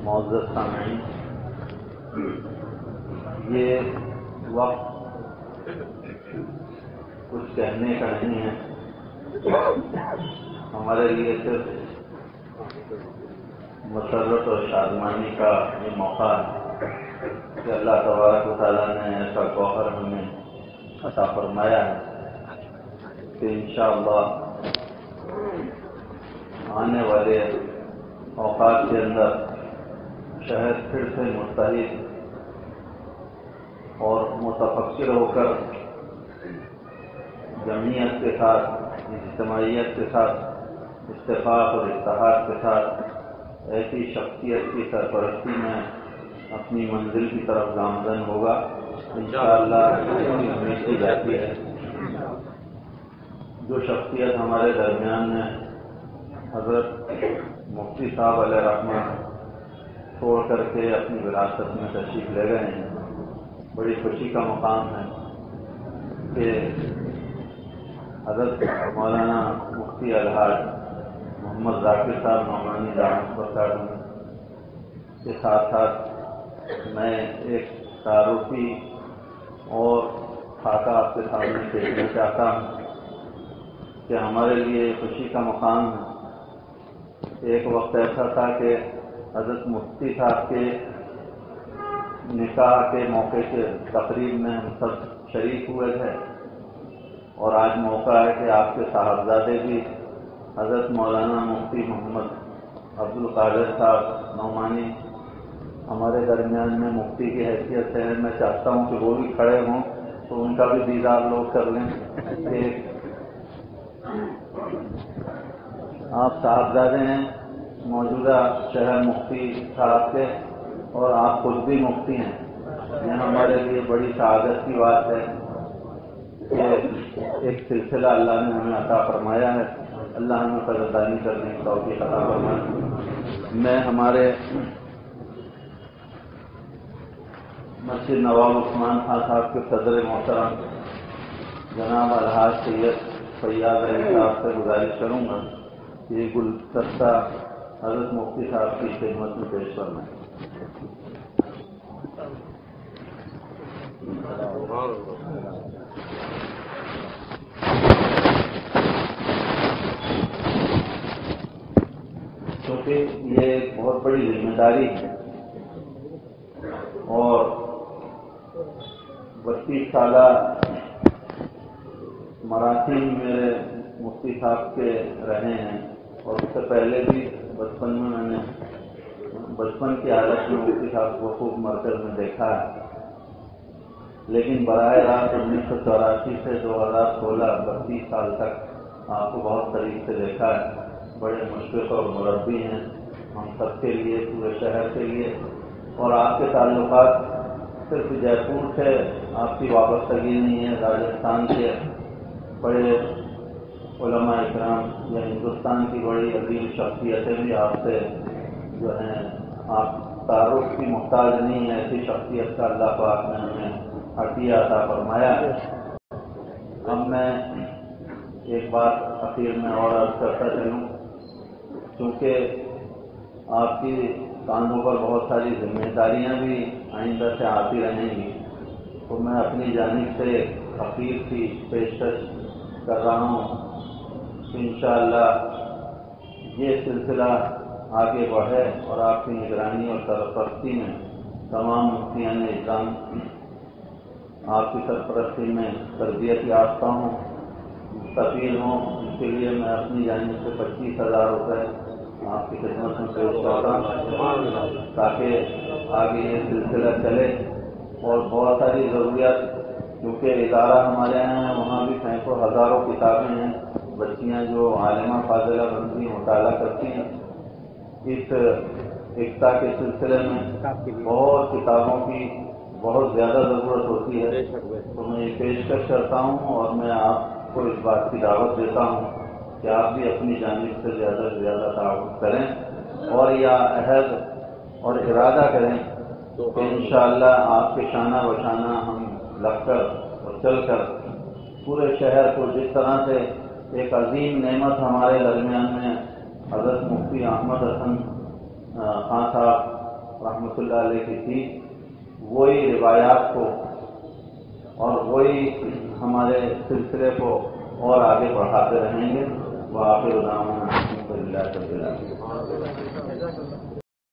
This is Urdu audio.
معزز سامعین، یہ وقت کچھ کہنے کا نہیں ہے، ہمارے لیے صرف مسرت اور شادمانی کا یہ موقع ہے کہ اللہ تبارک و تعالیٰ نے ایسا گوہر ہمیں عطا فرمایا ہے کہ انشاءاللہ آنے والے اوقات کے اندر شہر پھر سے متحد اور متفکر ہو کر جمعیت کے ساتھ، اجتماعیت کے ساتھ، اتفاق اور اتحاد کے ساتھ ایسی شخصیت کی سرپرستی میں اپنی منزل کی طرف گامزن ہوگا انشاءاللہ امید کی جاتی ہے۔ جو شخصیت ہمارے درمیان میں حضرت مفتی صاحب علیہ رحمہ چھوڑ کر کے اپنی وراثت میں تشریف لے گئے ہیں، بڑی خوشی کا مقام ہے کہ حضرت مولانا مفتی الحاج محمد ذاکر صاحب نعمانی دامت برکاتہ کے ساتھ ساتھ میں ایک تعارفی اور خاکہ آپ کے سامنے دیکھنا چاہتا ہوں کہ ہمارے لیے خوشی کا مقام ہے۔ ایک وقت ایسا تھا کہ حضرت مفتی صاحب کے نکاح کے موقع کے تقریب میں ہم سب شریک ہوئے تھے، اور آج موقع ہے کہ آپ کے صاحبزادے بھی حضرت مولانا مفتی محمد عبدالقادر صاحب نعمانی ہمارے درمیان میں مفتی کی حیثیت سے ہیں۔ میں چاہتا ہوں کہ وہ بھی کھڑے ہوں تو ان کا بھی دیدار لوگ کر لیں کہ آپ صاحبزادے ہیں موجودہ شہر مفتی صاحب کے، اور آپ خود بھی مفتی ہیں۔ یہ ہمارے لیے بڑی سعادت کی بات ہے کہ ایک سلسلہ اللہ نے ہمیں عطا فرمایا ہے۔ اللہ ہمیں قدردانی کرنے کی توفیق عطا فرمائے۔ میں ہمارے مسجد نواب عثمان خان صاحب کے صدر محترم جناب الحاج سید فیاض علی صاحب سے گزارش کروں گا کہ یہ گلدستہ حضرت مفتی صاحب کی خدمت میں پیش فرمائیں۔ کیونکہ یہ ایک بہت بڑی ذمہ داری ہے، اور 32 سالہ مراٹھی میرے مفتی صاحب کے رہے ہیں، اور اس سے پہلے بھی بچپن میں بچپن کی حالت میں مفتی صاحب کو خوب مرکز میں دیکھا ہے، لیکن براہ راست 1984 سے 2016 32 سال تک آپ کو بہت قریب سے دیکھا ہے۔ بڑے مشفق اور مربی ہیں ہم سب کے لیے، پورے شہر کے لیے، اور آپ کے تعلقات صرف جے پور سے آپ کی وابستگی نہیں ہے، راجستھان کے بڑے علماء اکرام یا ہندوستان کی بڑی عظیم شخصیتیں بھی آپ سے جو ہیں آپ تعارف کی محتاج نہیں ہے۔ ایسی شخصیت کا اللہ پاک نے ہمیں عطیہ عطا فرمایا ہے۔ اب میں ایک بات اخیر میں اور عرض کرتا چلوں، چونکہ آپ کی کاندھوں پر بہت ساری ذمہ داریاں بھی آئندہ سے آتی رہیں گی، تو میں اپنی جانب سے اخیر کی پیشکش کر رہا ہوں کہ انشاءاللہ یہ سلسلہ آگے بڑھے اور آپ کی نگرانی اور سرپرستی میں تمام مفتیان اسلام آپ کی سرپرستی میں تربیت یافتہ ہوں، مستفید ہوں۔ اس کے لیے میں اپنی جانب سے 25,000 روپے آپ کی خدمت میں پیش کرتا ہوں تاکہ آگے یہ سلسلہ چلے، اور بہت ساری ضروریات، کیونکہ ادارہ ہمارے یہاں ہے، وہاں بھی سینکڑوں ہزاروں کتابیں ہیں، بچیاں جو عالمہ فاضلہ بنتی ہیں مطالعہ کرتی ہیں۔ اس اقتا کے سلسلے میں بہت کتابوں کی بہت زیادہ ضرورت ہوتی ہے، تو میں یہ پیشکش کرتا ہوں اور میں آپ کو اس بات کی دعوت دیتا ہوں کہ آپ بھی اپنی جانب سے زیادہ تعاون کریں، اور یا عہد اور ارادہ کریں کہ انشاءاللہ آپ کے شانہ بشانہ ہم لگ کر اور چل کر پورے شہر کو، جس طرح سے ایک عظیم نعمت ہمارے درمیان میں حضرت مفتی احمد حسن خان صاحب رحمۃ اللہ علیہ کی تھی، وہی روایات کو اور وہی ہمارے سلسلے کو اور آگے بڑھاتے رہیں گے۔ وآخر دعوانا الحمد للہ رب العالمین۔